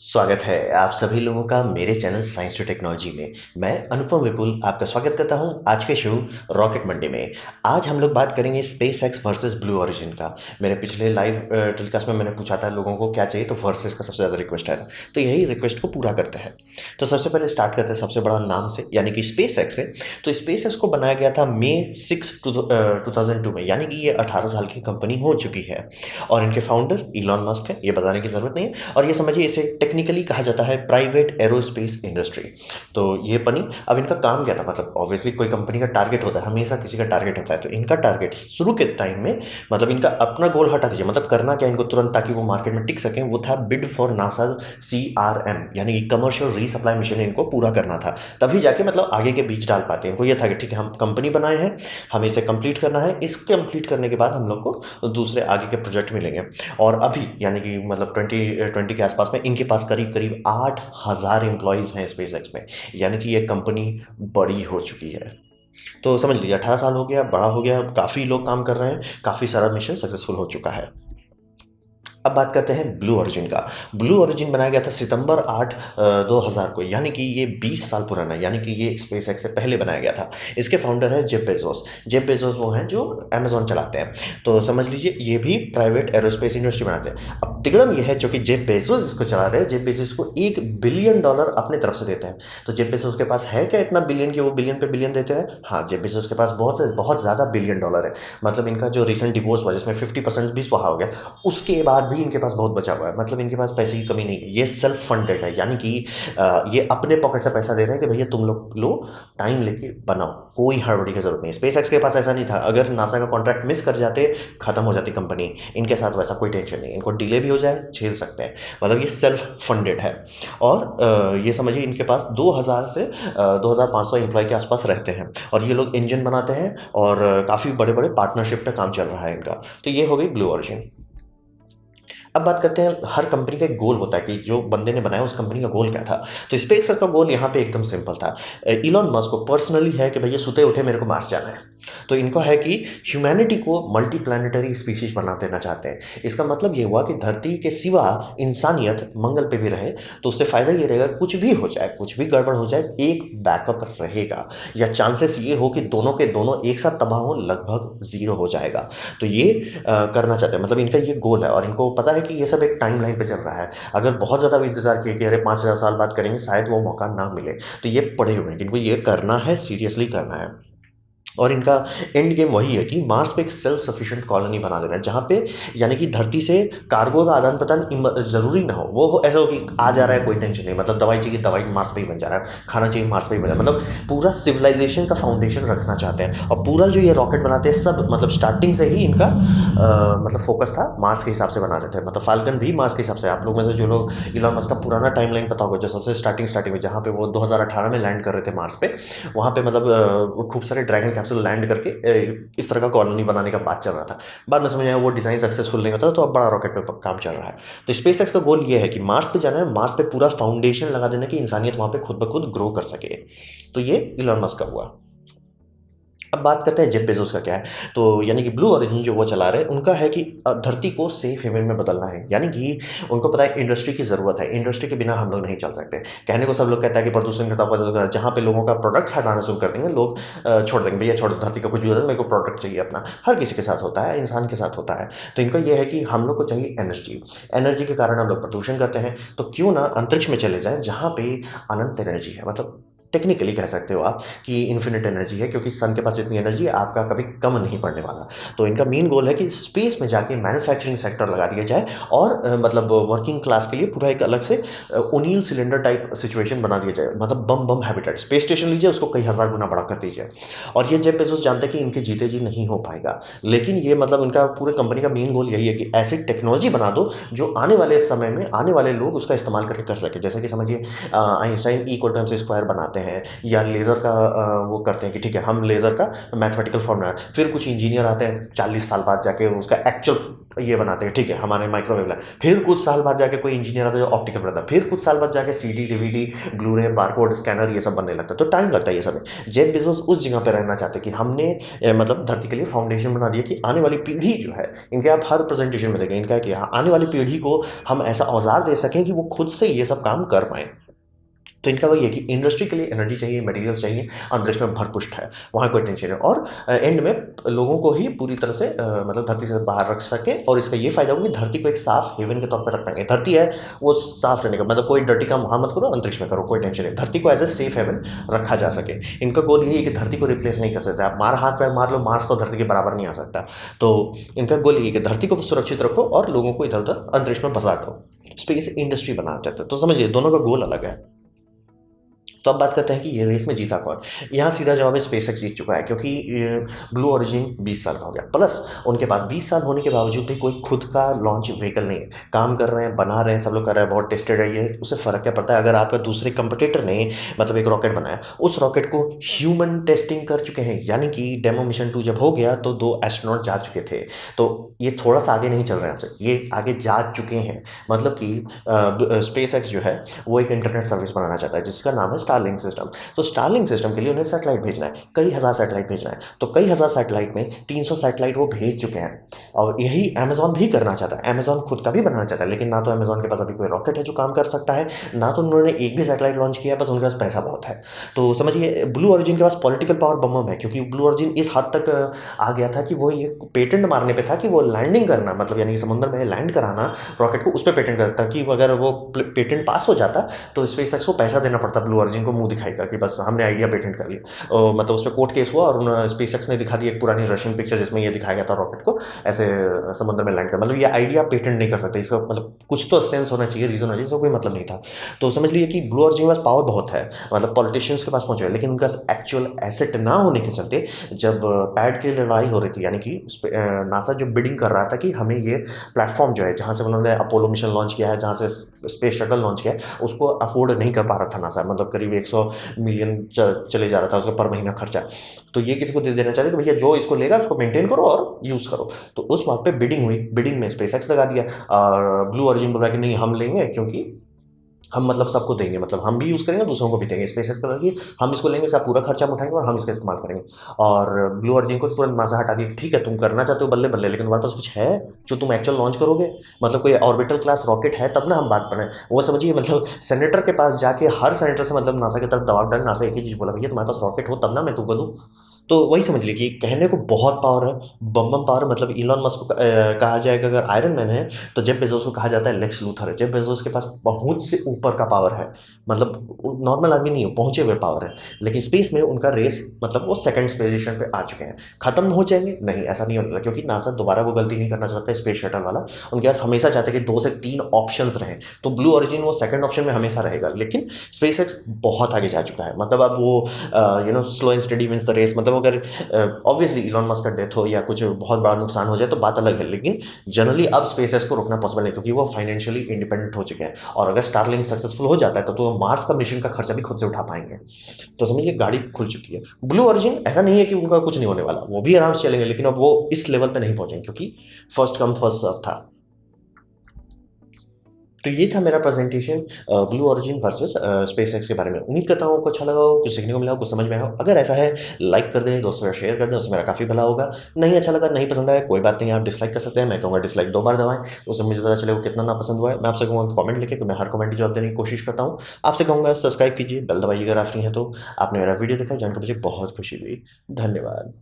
स्वागत है आप सभी लोगों का मेरे चैनल साइंस टू टेक्नोलॉजी में। मैं अनुपम विपुल आपका स्वागत करता हूं आज के शो रॉकेट मंडे में। आज हम लोग बात करेंगे space x versus blue origin का। मेरे पिछले लाइव टेलीकास्ट में मैंने पूछा था लोगों को क्या चाहिए, तो वर्सेस का सबसे ज़्यादा रिक्वेस्ट आया था, तो यही रिक्वेस्ट को पूरा करते हैं। तो सबसे पहले स्टार्ट करते हैं सबसे बड़ा नाम से, यानी कि स्पेस एक्स है। तो स्पेस एक्स को बनाया गया था May 6, 2002 में, यानी कि ये 18 साल की कंपनी हो चुकी है। और इनके फाउंडर इलॉन मस्क है, ये बताने की ज़रूरत नहीं है। और ये समझिए इसे टेक्निकली कहा जाता है प्राइवेट एरोस्पेस इंडस्ट्री। तो ये बनी। अब इनका काम क्या था, मतलब ऑब्वियसली कोई कंपनी का टारगेट होता है, हमेशा किसी का टारगेट होता है। तो इनका टारगेट शुरू के टाइम में, मतलब इनका अपना गोल हटा दीजिए, मतलब करना क्या इनको तुरंत ताकि वो मार्केट में टिक सकें, वो था बिड फॉर नासा CRM, यानी कमर्शियल रीसप्लाई मिशन इनको पूरा करना था। तभी जाके मतलब आगे के बीच डाल पाते हैं। इनको ये था कि ठीक है, हम कंपनी बनाए हैं, हमें इसे कंप्लीट करना है, इस कंप्लीट करने के बाद हम लोग को दूसरे आगे के प्रोजेक्ट मिलेंगे। और अभी यानी कि मतलब 2020 के आसपास में इनके पास करीब करीब 8,000 एम्प्लॉयज़ हैं स्पेस एक्स में, यानी कि ये कंपनी बड़ी हो चुकी है। तो समझ लीजिए 18 साल हो गया, बड़ा हो गया, काफ़ी लोग काम कर रहे हैं, काफ़ी सारा मिशन सक्सेसफुल हो चुका है। अब बात करते हैं ब्लू ओरिजिन का। ब्लू ओरिजिन बनाया गया था सितंबर 8, 2000 को, यानी कि ये 20 साल पुराना है, यानी कि ये स्पेस एक्स से पहले बनाया गया था। इसके फाउंडर है जेफ बेजोस। जेफ बेजोस वो हैं जो अमेजोन चलाते हैं। तो समझ लीजिए ये भी प्राइवेट एरोस्पेस इंडस्ट्री बनाते हैं। अब तिगड़म ये है जो कि जेफ बेजोस इसको चला रहे हैं, जेफ बेजोस को $1 बिलियन अपने तरफ से देते हैं। तो जेफ बेजोस के पास है क्या इतना बिलियन कि वो बिलियन पे बिलियन देते हैं? हाँ, जेफ बेजोस के पास बहुत ज़्यादा $1 बिलियन है। मतलब इनका जो रिसेंट डिवोर्स हुआ जिसमें 50% भी स्वाहा हो गया, उसके बाद भी इनके पास बहुत बचा हुआ है। मतलब इनके पास पैसे की कमी नहीं है। ये सेल्फ फंडेड है, यानी कि ये अपने पॉकेट से पैसा दे रहे हैं कि भैया तुम लोग लो, टाइम लेके बनाओ, कोई हड़बड़ी की जरूरत नहीं है। स्पेस एक्स के पास ऐसा नहीं था, अगर नासा का कॉन्ट्रैक्ट मिस कर जाते खत्म हो जाती कंपनी। इनके साथ वैसा कोई टेंशन नहीं, इनको डिले भी हो जाए झेल सकते हैं। मतलब ये सेल्फ फंडेड है। और ये समझिए इनके पास 2000 से 2500 एम्प्लॉय के आसपास रहते हैं। और ये लोग इंजन बनाते हैं और काफ़ी बड़े बड़े पार्टनरशिप पे काम चल रहा है इनका। तो ये हो गई ब्लू ओरिजिन। अब बात करते हैं, हर कंपनी का एक गोल होता है कि जो बंदे ने बनाया उस कंपनी का गोल क्या था। तो स्पेस का गोल यहाँ पे एकदम सिंपल था। इलॉन मस्क को पर्सनली है कि भैया सुते उठे मेरे को मार्स जाना है। तो इनको है कि ह्यूमैनिटी को मल्टी प्लानिटरी स्पीशीज बना देना चाहते हैं। इसका मतलब ये हुआ कि धरती के सिवा इंसानियत मंगल पे भी रहे, तो उससे फ़ायदा ये रहेगा कुछ भी हो जाए, कुछ भी गड़बड़ हो जाए, एक बैकअप रहेगा। या चांसेस ये हो कि दोनों के दोनों एक साथ तबाह हो, लगभग ज़ीरो हो जाएगा। तो ये करना चाहते हैं, मतलब इनका ये गोल है। और इनको पता है कि ये सब एक टाइम लाइन पे चल रहा है। अगर बहुत ज़्यादा भी इंतजार किए कि अरे 5,000 साल बाद करेंगे, शायद वो मौका ना मिले। तो ये पड़े हुए हैं कि इनको ये करना है, सीरियसली करना है। और इनका एंड गेम वही है कि मार्स पे एक सेल्फ सफिशिएंट कॉलोनी बना देना है, जहाँ पे यानी कि धरती से कार्गो का आदान प्रदान जरूरी ना हो। वो ऐसा हो कि आ जा रहा है कोई टेंशन नहीं, मतलब दवाई चाहिए दवाई मार्स पे ही बन जा रहा है, खाना चाहिए मार्स पे ही बन जा रहा है। मतलब पूरा सिविलाइजेशन का फाउंडेशन रखना चाहते हैं। और पूरा जो ये रॉकेट बनाते हैं सब, मतलब स्टार्टिंग से ही इनका मतलब फोकस था मार्स के हिसाब से बना रहे थे। मतलब फाल्कन भी मार्स के हिसाब से। आप लोग में से जो लोग इलॉन मस्क का पुराना टाइमलाइन पता होगा, जो सबसे स्टार्टिंग में जहाँ पे वो 2018 में लैंड कर रहे थे मार्स पे, वहाँ पे मतलब खूब सारे ड्रैगन कैप्सूल लैंड करके इस तरह का कॉलोनी बनाने का बात चल रहा था। बाद में समझ आया वो डिज़ाइन सक्सेसफुल नहीं होता, तो अब बड़ा रॉकेट पे काम चल रहा है। तो स्पेस एक्स का गोल ये है कि मार्स पे जाना है, मार्स पे पूरा फाउंडेशन लगा देना कि इंसानियत वहाँ पे खुद ब खुद ग्रो कर सके। तो ये इलॉन मस्क का हुआ। अब बात करते हैं जेफ बेजोस का क्या है। तो यानी कि ब्लू ओरिजिन जो वो चला रहे हैं, उनका है कि धरती को सेफ हेवन में बदलना है। यानी कि उनको पता है इंडस्ट्री की ज़रूरत है, इंडस्ट्री के बिना हम लोग नहीं चल सकते। कहने को सब लोग कहता है कि प्रदूषण घटाओ प्रदूषण घटाओ, जहाँ पे लोगों का प्रोडक्ट हटाना शुरू कर देंगे लोग, छोड़ देंगे भैया छोड़, धरती का कुछ यूज़ है, मेरे को प्रोडक्ट चाहिए अपना। हर किसी के साथ होता है, इंसान के साथ होता है। तो इनका ये है कि हम लोग को चाहिए एनर्जी। एनर्जी के कारण हम लोग प्रदूषण करते हैं, तो क्यों ना अंतरिक्ष में चले जाएं जहाँ पे अनंत एनर्जी है। मतलब टेक्निकली कह सकते हो आप कि इन्फिनिट एनर्जी है, क्योंकि सन के पास इतनी एनर्जी है, आपका कभी कम नहीं पड़ने वाला। तो इनका मेन गोल है कि स्पेस में जाके मैन्युफैक्चरिंग सेक्टर लगा दिया जाए और मतलब वर्किंग क्लास के लिए पूरा एक अलग से ओनील सिलेंडर टाइप सिचुएशन बना दिया जाए। मतलब बम बम हैबिटेट, स्पेस स्टेशन लीजिए उसको कई हज़ार गुना बड़ा कर दीजिए। और ये जेफ बेजोस जानते हैं कि इनके जीते जी नहीं हो पाएगा, लेकिन ये मतलब इनका पूरे कंपनी का मेन गोल यही है कि ऐसी टेक्नोलॉजी बना दो जो आने वाले समय में आने वाले लोग उसका इस्तेमाल करके कर सके। जैसे कि समझिए आइंस्टाइन E = mc² बनाते हैं या लेज़र का वो करते हैं कि ठीक है हम लेज़र का मैथमेटिकल फॉर्मूला, फिर कुछ इंजीनियर आते हैं 40 साल बाद जाके उसका एक्चुअल ये बनाते हैं, ठीक है हमारे माइक्रोवेव ला, फिर कुछ साल बाद जाके कोई इंजीनियर आता है जो ऑप्टिकल बनाता है, फिर कुछ साल बाद जाके CD DVD Blu-ray barcode scanner ये सब बनने लगता है, तो टाइम लगता है ये सब में। जेफ बेजोस उस जगह पे रहना चाहते हैं कि हमने मतलब धरती के लिए फाउंडेशन बना दिया कि आने वाली पीढ़ी जो है, इनके आप हर प्रेजेंटेशन में देखें इनका कि आने वाली पीढ़ी को हम ऐसा औजार दे सकें कि वो खुद से ये सब काम कर पाएँ। तो इनका वही है कि इंडस्ट्री के लिए एनर्जी चाहिए, मटेरियल्स चाहिए, अंतरिक्ष में भरपुष्ट है, वहाँ कोई टेंशन है, और एंड में लोगों को ही पूरी तरह से मतलब धरती से बाहर रख सके, और इसका ये फायदा होगा कि धरती को एक साफ हेवन के तौर पर रख पाएंगे। धरती है वो साफ रहने का मतलब कोई डर्टी काम वहाँ मत करो, अंतरिक्ष में करो, कोई टेंशन नहीं, धरती को एज ए सेफ हेवन रखा जा सके। इनका गोल यही है कि धरती को रिप्लेस नहीं कर सकते आप, हाथ पैर मार लो, मार्स तो धरती के बराबर नहीं आ सकता। तो इनका गोल यही है कि धरती को सुरक्षित रखो और लोगों को इधर उधर अंतरिक्ष में बसा दो, स्पेस इंडस्ट्री बनाना चाहते हैं। तो समझिए दोनों का गोल अलग है। तो अब बात करते हैं कि ये रेस में जीता कौन। यहाँ सीधा जवाब है स्पेसएक्स जीत चुका है, क्योंकि ब्लू ओरिजिन 20 साल का हो गया, प्लस उनके पास 20 साल होने के बावजूद भी कोई खुद का लॉन्च व्हीकल नहीं है। काम कर रहे हैं, बना रहे हैं, सब लोग कर रहे हैं, बहुत टेस्टेड है ये। उससे फ़र्क क्या पड़ता है अगर आपका दूसरे कंपटीटर ने मतलब एक रॉकेट बनाया, उस रॉकेट को ह्यूमन टेस्टिंग कर चुके हैं, यानी कि डेमो मिशन 2 जब हो गया तो 2 एस्ट्रोनॉट जा चुके थे। तो ये थोड़ा सा आगे नहीं चल रहे हैं हमसे, ये आगे जा चुके हैं। मतलब कि स्पेसएक्स जो है वो एक इंटरनेट सर्विस बनाना चाहता है जिसका नाम है स्टारलिंक सिस्टम। तो स्टारलिंक सिस्टम के लिए उन्हें सैटेलाइट भेजना है, कई हज़ार सैटेलाइट भेजना है। तो कई हज़ार सैटेलाइट में 300 सैटेलाइट वो भेज चुके हैं, और यही अमेजॉन भी करना चाहता है। अमेजॉन खुद का भी बनाना चाहता है, लेकिन ना तो अमेजॉन के पास अभी कोई रॉकेट है जो काम कर सकता है, ना तो उन्होंने एक भी सैटेलाइट लॉन्च किया है, बस उनके पास पैसा बहुत है। तो समझिए ब्लू ओरिजिन के पास पॉलिटिकल पावर बम है, क्योंकि ब्लू ओरिजिन इस हद तक आ गया था कि वो ये पेटेंट मारने पे था कि वो लैंडिंग करना, मतलब यानी कि समुद्र में लैंड कराना रॉकेट को, उस पर पेटेंट करता कि अगर वो पेटेंट पास हो जाता तो स्पेसएक्स को पैसा देना पड़ता ब्लू ओरिजिन को मुंह दिखाई का कि बस हमने आइडिया पेटेंट कर लिया। मतलब उस पर कोर्ट केस हुआ और स्पेसएक्स ने दिखा दी एक पुरानी रशियन पिक्चर जिसमें ये दिखाया गया था रॉकेट को ऐसे समुद्र में लैंड कर, मतलब ये आइडिया पेटेंट नहीं कर सकते, इसका मतलब कुछ तो सेंस होना चाहिए, रीजन होना चाहिए, इसका कोई मतलब नहीं था। तो समझ लीजिए कि ब्लू ओरिजिन के पास पावर बहुत है, मतलब पॉलिटिशियंस के पास पहुंचे, लेकिन उनके पास एक्चुअल एसेट ना होने के चलते जब पैड की लड़ाई हो रही थी, यानी कि नासा जो बिडिंग कर रहा था कि हमें ये प्लेटफॉर्म जो है जहाँ से उन्होंने अपोलो मिशन लॉन्च किया है, जहाँ से स्पेस शटल लॉन्च किया है, उसको अफोर्ड नहीं कर पा रहा था नासा, मतलब करीब 100 मिलियन चले जा रहा था उसका पर महीना खर्चा। तो ये किसी को दे देना चाहते तो भैया जो इसको लेगा उसको मेंटेन करो और यूज़ करो। तो उस वक्त पे बिडिंग हुई, बिडिंग में स्पेसएक्स लगा दिया, और ब्लू ओरिजिन बोला कि नहीं हम लेंगे, क्योंकि हम मतलब सबको देंगे, मतलब हम भी यूज़ करेंगे दूसरों को भी देंगे। स्पेसएक्स का कि हम इसको लेंगे, इसका पूरा खर्चा हम उठाएंगे और हम इसका इस्तेमाल करेंगे। और ब्लू ओरिजिन को तुरंत नासा हटा दिया, ठीक है तुम करना चाहते हो बल्ले बल्ले, लेकिन तुम्हारे पास कुछ है जो तुम एक्चुअल लॉन्च करोगे, मतलब कोई ऑर्बिटल क्लास रॉकेट है तब ना हम बात बनाएं। वो समझिए मतलब सेनेटर के पास जाके हर सेनेटर से मतलब नासा की तरफ दबाव डाल, नासा एक ही चीज़ बोला भैया तुम्हारे पास रॉकेट हो तब ना मैं तुमको दूँ। तो वही समझ लीजिए कि कहने को बहुत पावर है, बम पावर, मतलब इलॉन मस्क को कहा जाएगा अगर आयरन मैन है, तो जेफ बेजोस को कहा जाता है लेक्स लूथर है। जेफ बेजोस के पास बहुत से ऊपर का पावर है, मतलब नॉर्मल आदमी नहीं है, पहुंचे हुए पावर है। लेकिन स्पेस में उनका रेस मतलब वो सेकंड पोजीशन पे आ चुके हैं। खत्म हो जाएंगे नहीं, ऐसा नहीं होगा, क्योंकि नासा दोबारा वो गलती नहीं करना चाहता है स्पेस शटल वाला। उनके पास हमेशा चाहते हैं कि 2 से 3 ऑप्शंस रहें, तो ब्लू ओरिजिन वो सेकंड ऑप्शन में हमेशा रहेगा। लेकिन स्पेसएक्स बहुत आगे जा चुका है, मतलब अब वो slow and steady wins the race, मतलब अगर ऑब्वियसली इलॉन मस्क का डेथ हो या कुछ बहुत बड़ा नुकसान हो जाए तो बात अलग है, लेकिन जनरली अब स्पेसएक्स को रोकना पॉसिबल नहीं, क्योंकि वो फाइनेंशियली इंडिपेंडेंट हो चुके हैं। और अगर स्टारलिंक सक्सेसफुल हो जाता है तो मार्स का मिशन का खर्चा भी खुद से उठा पाएंगे। तो समझिए गाड़ी खुल चुकी है। ब्लू ओरिजिन ऐसा नहीं है कि उनका कुछ नहीं होने वाला, वो भी आराम से चलेंगे, लेकिन अब वो इस लेवल पे नहीं पहुंचेंगे, क्योंकि फर्स्ट कम फर्स्ट सर्व था। तो ये था मेरा presentation blue origin versus SpaceX के बारे में। उम्मीद करता हूँ आपको अच्छा लगा हो, कुछ सीखने को मिला हो, कुछ समझ में आया हो। अगर ऐसा है लाइक कर दें, दोस्तों का शेयर कर दें, उससे मेरा काफ़ी भला होगा। नहीं अच्छा लगा, नहीं पसंद आया, कोई बात नहीं, आप डिसलाइक कर सकते हैं। मैं कहूँगा डिसलाइक 2 बार दबाएं, उससे मुझे पता चले वो कितना ना पसंद हुआ है। मैं आपसे कहूँगा कमेंट लिखे, कि मैं हर कमेंट की जवाब देने की कोशिश करता हूँ। आपसे कहूँगा सब्सक्राइब कीजिए, बेल दबाइए अगर आप फ्री हैं तो। आपने मेरा वीडियो देखा, जानकर मुझे बहुत खुशी हुई। धन्यवाद।